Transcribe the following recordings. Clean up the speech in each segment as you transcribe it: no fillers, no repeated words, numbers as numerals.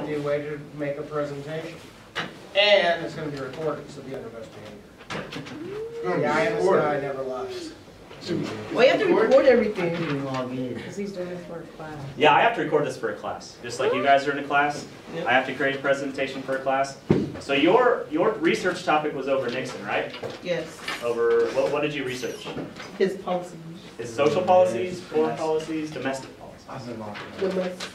the way to make a presentation. And it's going to be recorded, so be under best behavior. The eye in the sky never lies. Well, you have to record everything. Because he's doing it for a class. Yeah, I have to record this for a class. Just like you guys are in a class, Yep. I have to create a presentation for a class. So your research topic was over Nixon, right? Yes. Over, what did you research? His policies. His social policies, foreign policies, domestic policies?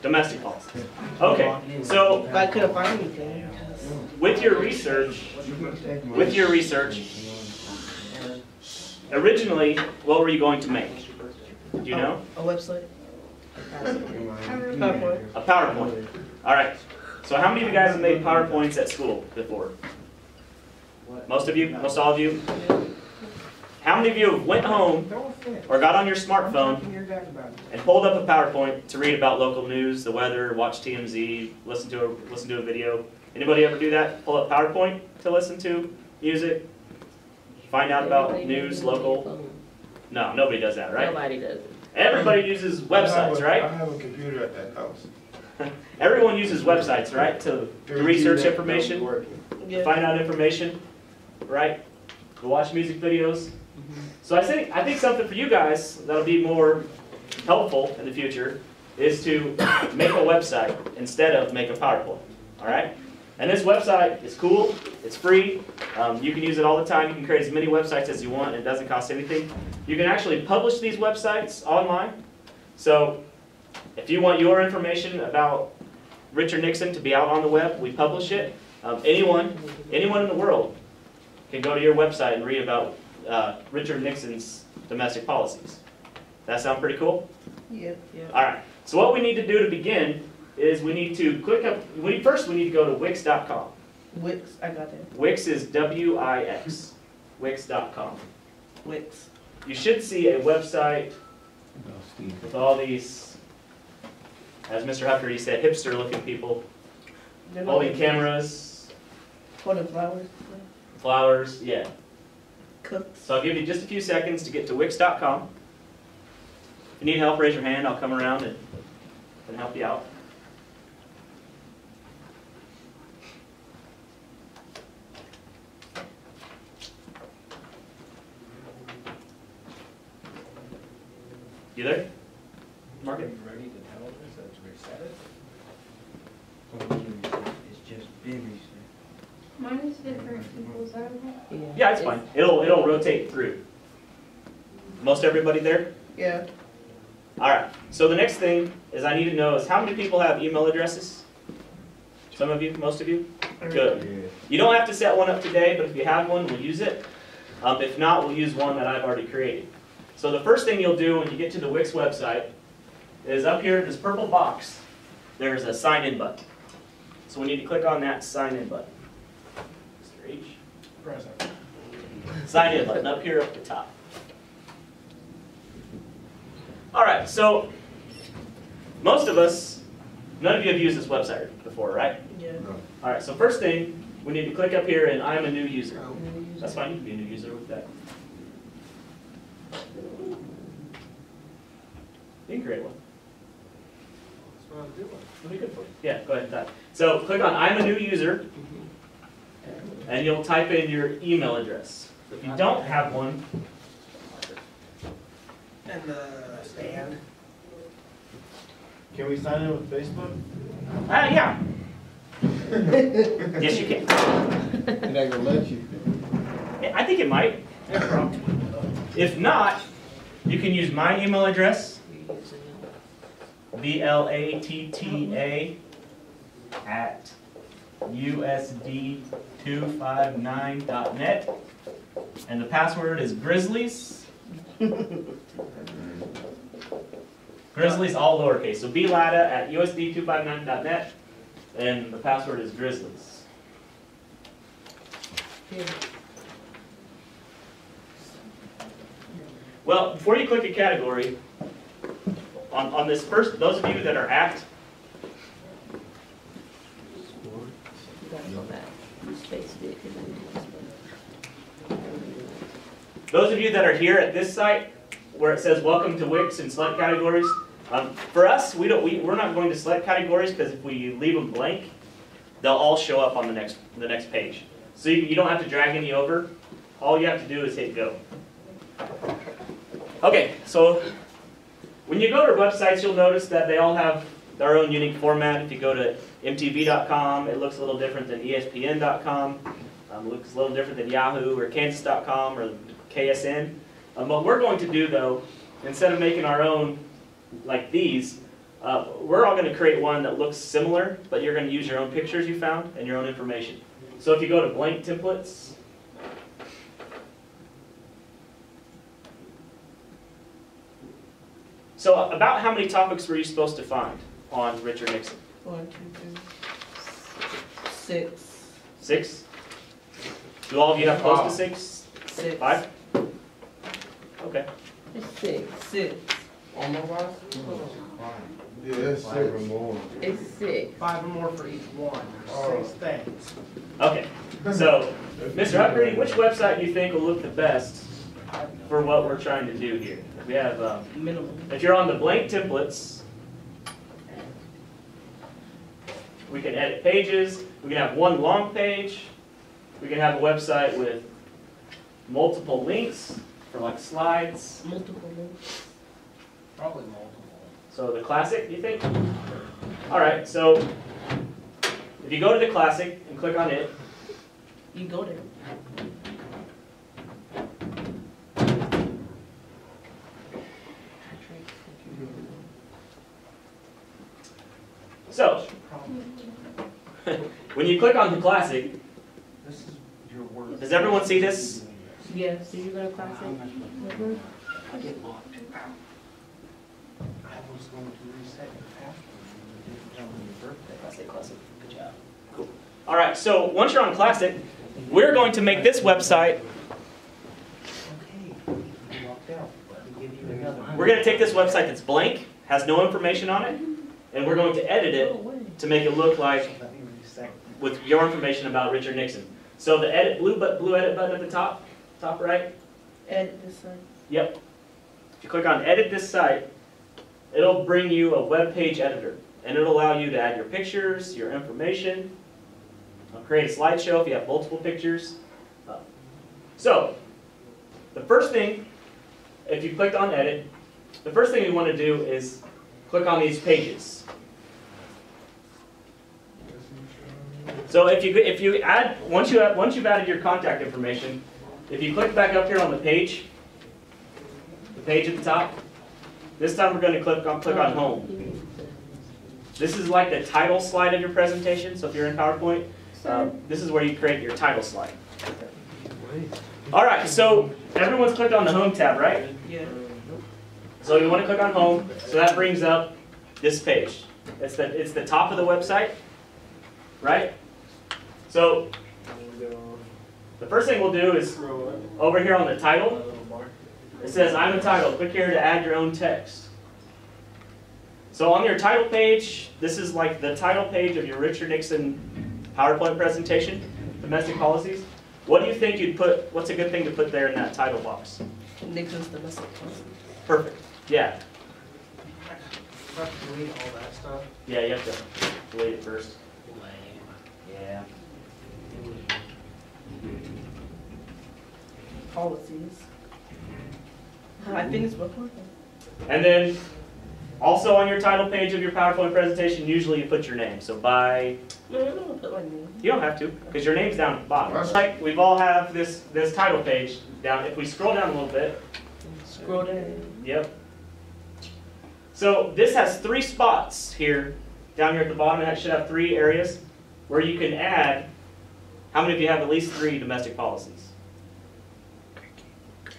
Domestic policies. Okay, so But I couldn't find anything. with your research, originally, what were you going to make? Do you know? A website. PowerPoint. A PowerPoint. All right. So how many of you guys have made PowerPoints at school before? Most of you? Most all of you? How many of you went home or got on your smartphone and pulled up a PowerPoint to read about local news, the weather, watch TMZ, listen to a video? Anybody ever do that? Pull up PowerPoint to listen to music? Find out about news, local? No, nobody does that, right? Nobody does it. Everybody uses websites, right? I have a computer at that house. Everyone uses websites, right? To research information, to Yeah. find out information, right? To watch music videos. So I think something for you guys that'll be more helpful in the future is to make a website instead of make a PowerPoint, all right? And this website is cool, it's free, you can use it all the time, you can create as many websites as you want, it doesn't cost anything. You can actually publish these websites online. So if you want your information about Richard Nixon to be out on the web, we publish it. Anyone in the world can go to your website and read about Richard Nixon's domestic policies. That sound pretty cool? Yeah. All right, so what we need to do to begin is we need to click up, first we need to go to Wix.com. Wix, I got that. Wix is W-I-X, Wix.com. Wix. You should see a website with all these, as Mr. Huckerty said, hipster-looking people, holding cameras, Holding flowers. flowers, yeah. Cooks. So I'll give you just a few seconds to get to Wix.com. If you need help, raise your hand. I'll come around and help you out. You there? Mark it. Ready to tell us that to reset it? It's just big research. Mine is different people's, is that okay? Yeah, it's fine. It'll rotate through. Most everybody there? Yeah. All right. So the next thing is I need to know is how many people have email addresses? Some of you? Most of you? Good. You don't have to set one up today, but if you have one, we'll use it. If not, we'll use one that I've already created. So the first thing you'll do when you get to the Wix website is up here in this purple box, there's a sign in button. So we need to click on that sign in button. Mr. H. Present. Sign in button up here at the top. All right, so most of us, none of you have used this website before, right? Yeah. All right, so first thing, we need to click up here and I'm a new user. That's fine, you can be a new user with that. You can create one. That's what I'm doing. It'll be good for you. Yeah, go ahead and type. So click on I'm a new user, and you'll type in your email address. If you don't have one, And the stand. Can we sign in with Facebook? yeah. Yes, you can. And I gonna let you. Yeah, I think it might. If not, you can use my email address, blatta@usd259.net, and the password is Grizzlies. Grizzlies all lowercase. So blatta@usd259.net, and the password is Grizzlies. Well, before you click a category, on this first, those of you that are at, those of you that are here at this site, where it says welcome to Wix and select categories, For us, we're not going to select categories because if we leave them blank, they'll all show up on the next page. So you don't have to drag any over. All you have to do is hit go. Okay, so when you go to websites, you'll notice that they all have their own unique format. If you go to MTV.com, it looks a little different than ESPN.com. It looks a little different than Yahoo or Kansas.com or KSN. What we're going to do though, instead of making our own like these, we're all going to create one that looks similar, but you're going to use your own pictures you found and your own information. So if you go to blank templates, so about how many topics were you supposed to find on Richard Nixon? 1, 2, 3, 6. 6? Do all of you have close to 6? 6. 5? Okay. It's 6. 6. All more guys? Yeah, that's 6 or more. It's 6. 5 or more for each one. There's 6 things. Okay. So, Mr. Huckabee, which website do you think will look the best for what we're trying to do here? We have, Minimum. if you're on the blank templates, we can edit pages. We can have one long page. We can have a website with multiple links for like slides. Multiple links. Probably multiple. So the classic, you think? All right, so if you go to the classic and click on it, You go there. so when you click on the classic, This is your word. does everyone see this? Yes. Did you go to classic? Mhm. I get locked out. I was going to reset your password when you didn't tell me your birthday. Classic, classic. Good job. Cool. All right, so once you're on classic, we're going to make this website. Okay, you locked out. Let me give you another. We're going to take this website that's blank, has no information on it, and we're going to edit Go it away. to make it look like Let me reset. with your information about Richard Nixon. So the edit blue edit button at the top right. Edit this side. Yep. If you click on edit this site, it'll bring you a web page editor, and it'll allow you to add your pictures, your information, create a slideshow if you have multiple pictures. So the first thing, if you clicked on edit, the first thing you want to do is click on these pages. So if you add once you've added your contact information, if you click back up here on the page at the top, this time we're going to click on home. This is like the title slide of your presentation. So if you're in PowerPoint, this is where you create your title slide. All right, so everyone's clicked on the home tab, right? Yeah. So you want to click on home. So that brings up this page. It's the top of the website, right? So the first thing we'll do is over here on the title, it says I'm a title. Click here to add your own text. So on your title page, this is like the title page of your Richard Nixon PowerPoint presentation, domestic policies. What do you think you'd put, what's a good thing to put there in that title box? Nixon's domestic policy. Perfect. Yeah. You have to delete all that stuff. Yeah, you have to delete it first. Yeah. Policies. I finished recording. And then also on your title page of your PowerPoint presentation, usually you put your name. So by, No, I don't put my name. you don't have to, because your name's down at the bottom. Like we've all have this title page down. If we scroll down a little bit, Scroll down. yep. So this has 3 spots here, down here at the bottom. That should have 3 areas where you can add, how many of you have at least 3 domestic policies?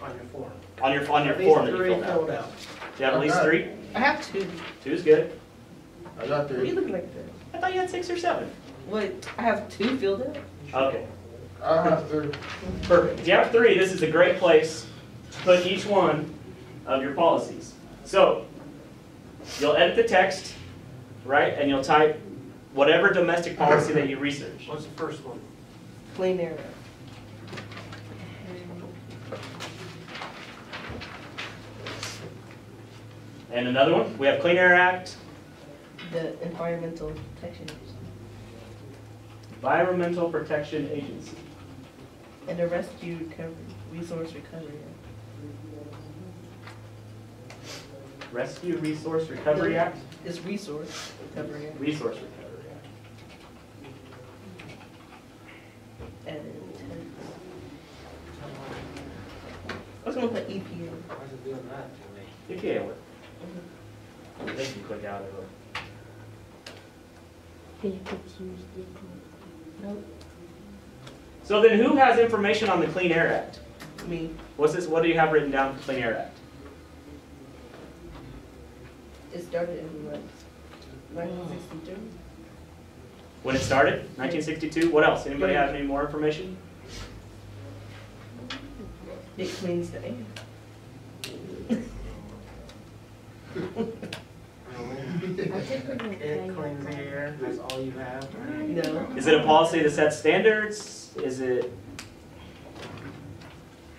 On your form. On your At least form that you 3 filled out. filled out. Do you have at least 3? I have 2. 2 is good. I got What do you the, look like that? I thought you had 6 or 7. Wait, I have 2 filled out? Okay, I have the, perfect. If you have 3, this is a great place to put each one of your policies. So, you'll edit the text, right, and you'll type whatever domestic policy that you research. What's the first one? Clean air. And another one, we have Clean Air Act, The Environmental Protection Agency. Environmental Protection Agency. And the Rescue Recovery, Resource Recovery Act. Rescue Resource Recovery Act? It's Resource Recovery Act. Resource Recovery Act. And I was gonna put EPA. Why is it doing that to me? EPA would. They can click out of it. Nope. So then who has information on the Clean Air Act? Me. What's this, what do you have written down for the Clean Air Act? It started in what? 1962? When it started, 1962? What else? Anybody have any more information? It cleans the air. It cleans the air, that's all you have? No. Is it a policy that sets standards? Is it,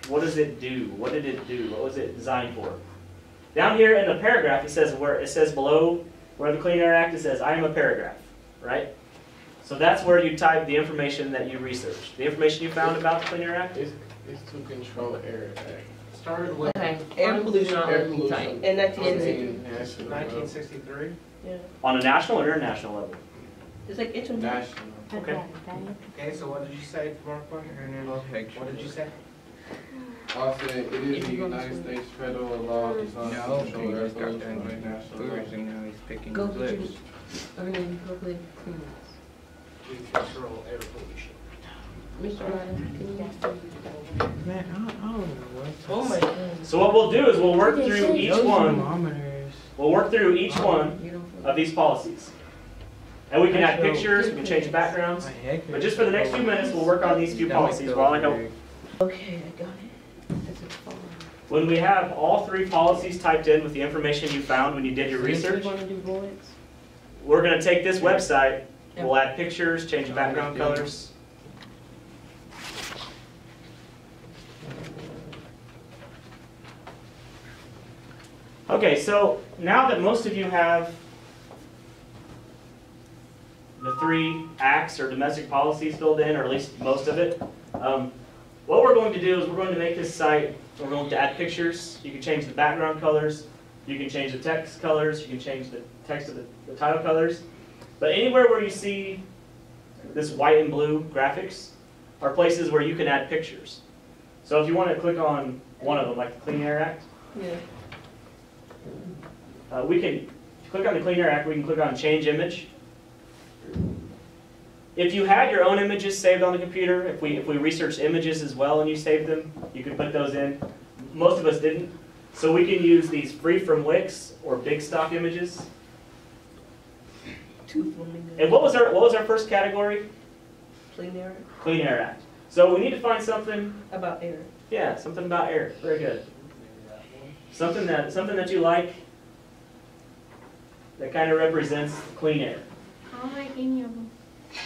what does it do? What did it do? What was it designed for? Down here in the paragraph, it says below where the Clean Air Act, it says, I am a paragraph, right? So that's where you type the information that you researched. The information you found about the Clean Air Act? It's to control air attack. Started with Okay. Air pollution. Air pollution. In 1963. National. 1963. Yeah. On a national or international level? It's like international. National. Okay. Okay, so what did you say, Mark? What did you say? I said it is the United States federal law designed to control air pollution on a national level. Go click. Okay, go click. To control air pollution. Mr. Ryder, can you? Man, I don't know what. Oh my God. So what we'll do is we'll work through each Those one. thermometers. We'll work through each one You don't of these policies. And we can add pictures, we can change backgrounds. But just for the next few minutes, we'll work on these few policies while I help. Okay, I got it. This is fine. When we have all three policies typed in with the information you found when you did your research, You wanna do voids? we're gonna take this website, we'll add pictures, change the background colors. Okay, so now that most of you have the 3 acts or domestic policies filled in, or at least most of it, what we're going to do is we're going to make this site, we're going to add pictures. You can change the background colors, you can change the text colors, you can change the text of the title colors. But anywhere where you see this white and blue graphics are places where you can add pictures. So if you want to click on one of them, like the Clean Air Act, Yeah. we can click on the Clean Air Act, we can click on Change Image. If you had your own images saved on the computer, if we researched images as well and you saved them, you could put those in. Most of us didn't. So we can use these free from Wix or big stock images. 2 flamingos. And what was our first category? Clean air. Clean Air Act. So we need to find something, About air. yeah, something about air. Very good. Something that you like that kind of represents clean air. I don't like any of them.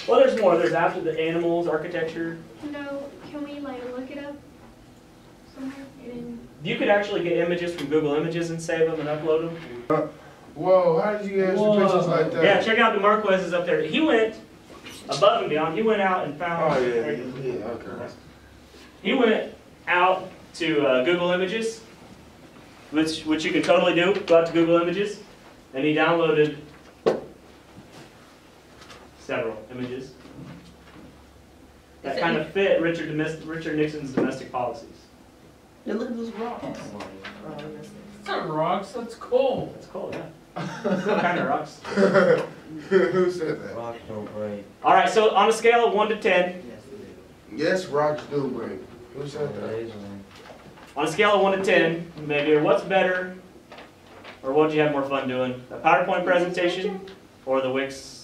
Well, there's more. There's after the animals, architecture. No, can we like look it up somewhere and then? You could actually get images from Google Images and save them and upload them. Whoa, how did you get some pictures like that? Yeah, check out the Marquez is up there. He went above and beyond. He went out and found. Oh, yeah, okay. He went out to Google Images, which you can totally do. Go out to Google Images, and he downloaded several images that kind of fit Richard Nixon's domestic policies. Then look at those rocks. Oh, yes. It's not rocks, that's coal. It's cool, yeah. What kind of rocks? Who said that? Rocks don't break. All right, so on a scale of 1 to 10, Yes, rocks do break. Who said that? on a scale of 1 to 10, maybe what's better, or what did you have more fun doing? A PowerPoint presentation or the Wix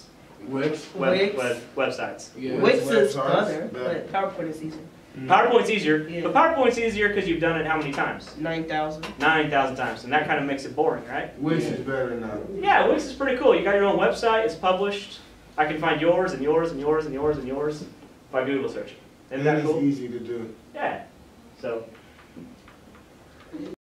Wix? Wix. websites? Yeah, Wix is websites. funner, but PowerPoint is easier. PowerPoint's easier, Yeah. but PowerPoint's easier because you've done it how many times? 9,000. 9,000 times, and that kind of makes it boring, right? Wix is better now. Yeah, Wix is pretty cool. You got your own website, it's published. I can find yours and yours and yours and yours and yours by Google searching. Isn't that And cool? it's easy to do. Yeah. So